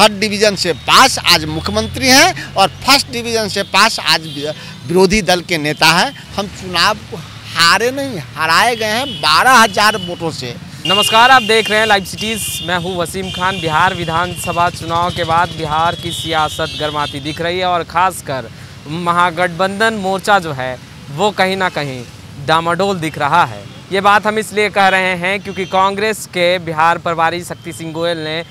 Third division से पास आज मुख्यमंत्री हैं और फर्स्ट डिवीज़न से पास आज विरोधी दल के नेता हैं। हम चुनाव को हारे नहीं, हराए गए हैं 12,000 वोटों से। नमस्कार, आप देख रहे हैं लाइव सिटीज़। मैं हूं वसीम खान। बिहार विधानसभा चुनाव के बाद बिहार की सियासत गर्माती दिख रही है और ख़ासकर महागठबंधन मोर्चा जो है वो कहीं ना कहीं डामाडोल दिख रहा है। ये बात हम इसलिए कह रहे हैं क्योंकि कांग्रेस के बिहार प्रभारी शक्ति सिंह गोयल ने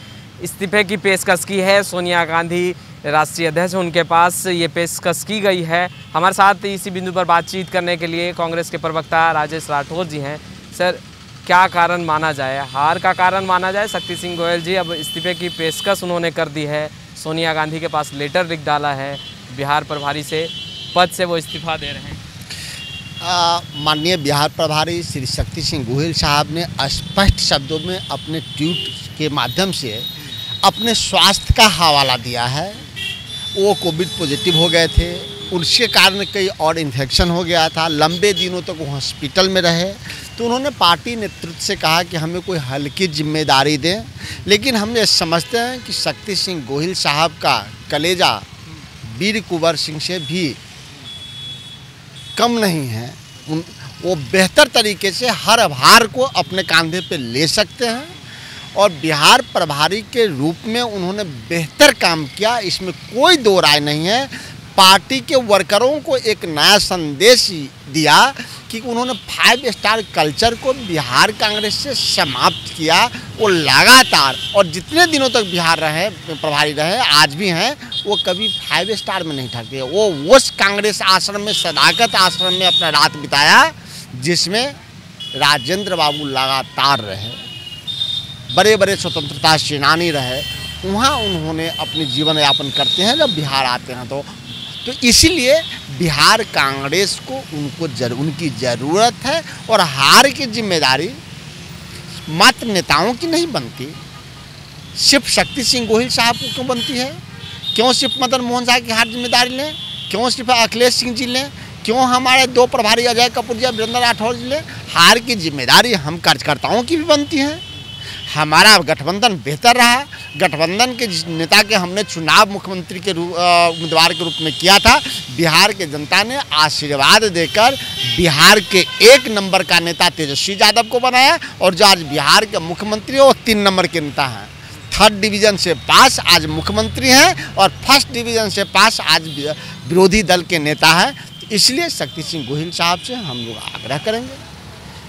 इस्तीफे की पेशकश की है। सोनिया गांधी राष्ट्रीय अध्यक्ष, उनके पास ये पेशकश की गई है। हमारे साथ इसी बिंदु पर बातचीत करने के लिए कांग्रेस के प्रवक्ता राजेश राठौर जी हैं। सर, क्या कारण माना जाए, हार का कारण माना जाए? शक्ति सिंह गोयल जी अब इस्तीफे की पेशकश उन्होंने कर दी है। सोनिया गांधी के पास लेटर लिख डाला है, बिहार प्रभारी से पद से वो इस्तीफा दे रहे हैं। माननीय बिहार प्रभारी श्री शक्ति सिंह गोयल साहब ने स्पष्ट शब्दों में अपने ट्वीट के माध्यम से अपने स्वास्थ्य का हवाला दिया है। वो कोविड पॉजिटिव हो गए थे, उसके कारण कई और इन्फेक्शन हो गया था, लंबे दिनों तक वो हॉस्पिटल में रहे। तो उन्होंने पार्टी नेतृत्व से कहा कि हमें कोई हल्की जिम्मेदारी दें, लेकिन हम ये समझते हैं कि शक्ति सिंह गोयल साहब का कलेजा वीर कुंवर सिंह से भी कम नहीं है। वो बेहतर तरीके से हर भार को अपने कंधे पे ले सकते हैं और बिहार प्रभारी के रूप में उन्होंने बेहतर काम किया, इसमें कोई दो राय नहीं है। पार्टी के वर्करों को एक नया संदेश दिया कि उन्होंने 5 स्टार कल्चर को बिहार कांग्रेस से समाप्त किया। वो लगातार और जितने दिनों तक बिहार रहे प्रभारी रहे, आज भी हैं, वो कभी 5 स्टार में नहीं ठहरते। वो उस कांग्रेस आश्रम में, सदाकत आश्रम में अपना रात बिताया जिसमें राजेंद्र बाबू लगातार रहे, बड़े बड़े स्वतंत्रता सेनानी रहे। वहाँ उन्होंने अपनी जीवन यापन करते हैं जब बिहार आते हैं। तो इसीलिए बिहार कांग्रेस को उनकी ज़रूरत है और हार की जिम्मेदारी मात्र नेताओं की नहीं बनती, सिर्फ शक्ति सिंह गोयल साहब को क्यों बनती है? क्यों सिर्फ मदन मोहन साहब की हार जिम्मेदारी लें? क्यों सिर्फ अखिलेश सिंह जी लें? क्यों हमारे 2 प्रभारी अजय कपूर जी, वीरेंद्र राठौर जी लें? हार की जिम्मेदारी हम कार्यकर्ताओं की भी बनती है। हमारा गठबंधन बेहतर रहा। गठबंधन के जिस नेता के हमने चुनाव मुख्यमंत्री के उम्मीदवार के रूप में किया था, बिहार के जनता ने आशीर्वाद देकर बिहार के 1 नंबर का नेता तेजस्वी यादव को बनाया और जो आज बिहार के मुख्यमंत्री वो 3 नंबर के नेता हैं। थर्ड डिवीज़न से पास आज मुख्यमंत्री हैं और फर्स्ट डिवीज़न से पास आज विरोधी दल के नेता हैं। इसलिए शक्ति सिंह गोयल साहब से हम लोग आग्रह करेंगे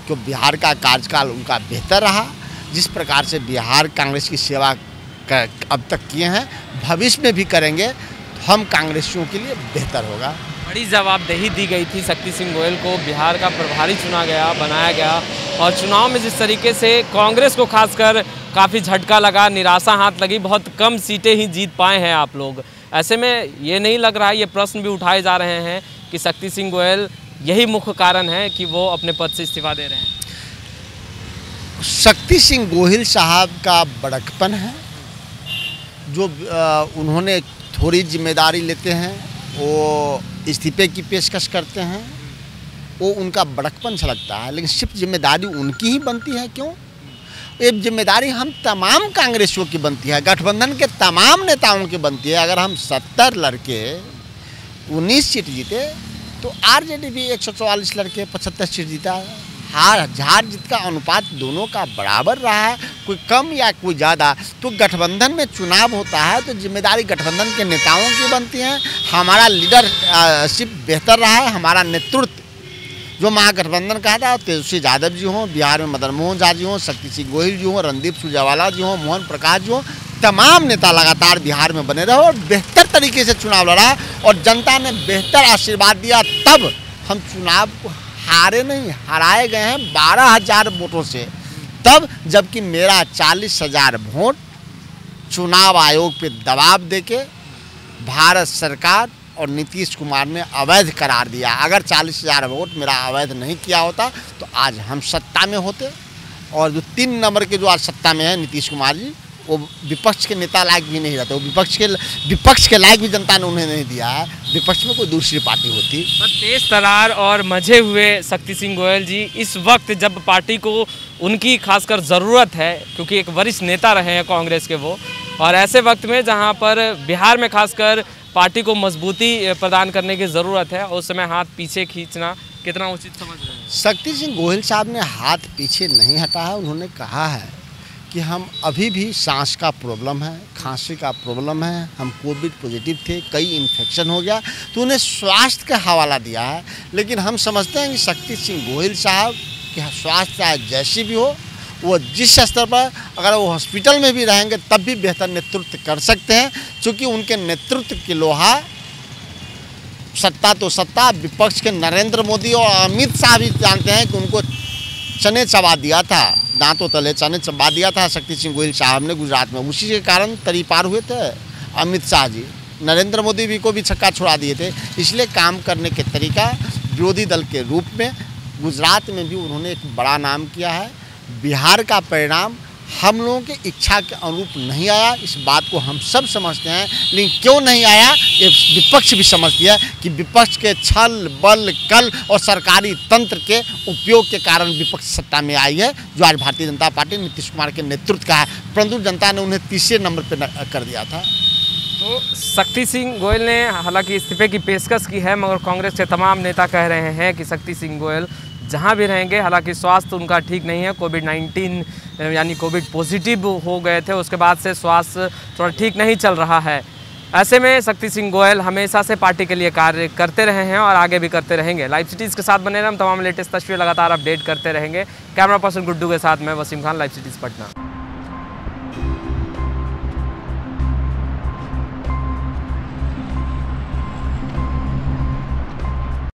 कि बिहार का कार्यकाल उनका बेहतर रहा। जिस प्रकार से बिहार कांग्रेस की सेवा अब तक किए हैं, भविष्य में भी करेंगे, तो हम कांग्रेसियों के लिए बेहतर होगा। बड़ी जवाबदेही दी गई थी शक्ति सिंह गोयल को, बिहार का प्रभारी चुना गया, बनाया गया और चुनाव में जिस तरीके से कांग्रेस को खासकर काफ़ी झटका लगा, निराशा हाथ लगी, बहुत कम सीटें ही जीत पाए हैं आप लोग। ऐसे में ये नहीं लग रहा है, ये प्रश्न भी उठाए जा रहे हैं कि शक्ति सिंह गोयल यही मुख्य कारण है कि वो अपने पद से इस्तीफा दे रहे हैं? शक्ति सिंह गोयल साहब का बड़कपन है, जो उन्होंने थोड़ी जिम्मेदारी लेते हैं, वो इस्तीफे की पेशकश करते हैं, वो उनका बड़कपन सा लगता है। लेकिन सिर्फ जिम्मेदारी उनकी ही बनती है क्यों? ये जिम्मेदारी हम तमाम कांग्रेसियों की बनती है, गठबंधन के तमाम नेताओं की बनती है। अगर हम 70 लड़के 19 सीट जीते तो आरजेडी भी 144 लड़के 75 सीट जीता। हार जीत का अनुपात दोनों का बराबर रहा है, कोई कम या कोई ज़्यादा। तो गठबंधन में चुनाव होता है तो जिम्मेदारी गठबंधन के नेताओं की बनती है। हमारा लीडरशिप बेहतर रहा है, हमारा नेतृत्व जो महागठबंधन का था, तेजस्वी यादव जी हों, बिहार में मदन मोहन झा जी हों, शक्ति सिंह गोयल जी हों, रणदीप सुरजेवाला जी हों, मोहन प्रकाश जी हों, तमाम नेता लगातार बिहार में बने रहे और बेहतर तरीके से चुनाव लड़ा और जनता ने बेहतर आशीर्वाद दिया। तब हम चुनाव को हारे नहीं, हराए गए हैं 12,000 वोटों से। तब जबकि मेरा 40,000 वोट चुनाव आयोग पे दबाव देके भारत सरकार और नीतीश कुमार ने अवैध करार दिया। अगर 40,000 वोट मेरा अवैध नहीं किया होता तो आज हम सत्ता में होते। और जो 3 नंबर के जो आज सत्ता में है नीतीश कुमार जी, वो विपक्ष के नेता लायक भी नहीं रहते। वो विपक्ष के लायक भी जनता ने उन्हें नहीं दिया है। विपक्ष में कोई दूसरी पार्टी होती। पर तेज तरार और मजे हुए शक्ति सिंह गोयल जी इस वक्त जब पार्टी को उनकी खासकर ज़रूरत है, क्योंकि एक वरिष्ठ नेता रहे हैं कांग्रेस के, वो और ऐसे वक्त में जहां पर बिहार में खासकर पार्टी को मजबूती प्रदान करने की ज़रूरत है, उस समय हाथ पीछे खींचना कितना उचित समझ रहे हैं? शक्ति सिंह गोहिल साहब ने हाथ पीछे नहीं हटा है। उन्होंने कहा है कि हम अभी भी सांस का प्रॉब्लम है, खांसी का प्रॉब्लम है, हम कोविड पॉजिटिव थे, कई इन्फेक्शन हो गया, तो उन्हें स्वास्थ्य का हवाला दिया है। लेकिन हम समझते हैं कि शक्ति सिंह गोहिल साहब की स्वास्थ्य चाहे जैसी भी हो, वो जिस स्तर पर अगर वो हॉस्पिटल में भी रहेंगे तब भी बेहतर नेतृत्व कर सकते हैं, क्योंकि उनके नेतृत्व की लोहा सत्ता तो सत्ता, विपक्ष के नरेंद्र मोदी और अमित शाह भी जानते हैं कि उनको चने चबा दिया था, दांतों तले चने चबा दिया था शक्ति सिंह गोहिल साहब ने गुजरात में। उसी के कारण तरी पार हुए थे अमित शाह जी, नरेंद्र मोदी भी को भी छक्का छुड़ा दिए थे। इसलिए काम करने के तरीका विरोधी दल के रूप में गुजरात में भी उन्होंने एक बड़ा नाम किया है। बिहार का परिणाम हम लोगों की इच्छा के अनुरूप नहीं आया, इस बात को हम सब समझते हैं, लेकिन क्यों नहीं आया ये विपक्ष भी समझती है कि विपक्ष के छल बल कल और सरकारी तंत्र के उपयोग के कारण विपक्ष सत्ता में आई है, जो आज भारतीय जनता पार्टी नीतीश कुमार के नेतृत्व का है, परंतु जनता ने उन्हें तीसरे नंबर पर कर दिया था। तो शक्ति सिंह गोहिल ने हालांकि इस्तीफे की पेशकश की है, मगर कांग्रेस के तमाम नेता कह रहे हैं कि शक्ति सिंह गोहिल जहां भी रहेंगे, हालांकि स्वास्थ्य उनका ठीक नहीं है, कोविड-19 यानी कोविड पॉजिटिव हो गए थे, उसके बाद से स्वास्थ्य थोड़ा ठीक नहीं चल रहा है। ऐसे में शक्ति सिंह गोहिल हमेशा से पार्टी के लिए कार्य करते रहे हैं और आगे भी करते रहेंगे। लाइव सिटीज़ के साथ बने रहें, हम तमाम लेटेस्ट तस्वीर लगातार अपडेट करते रहेंगे। कैमरा पर्सन गुड्डू के साथ मैं वसीम खान, लाइव सिटीज़ पटना।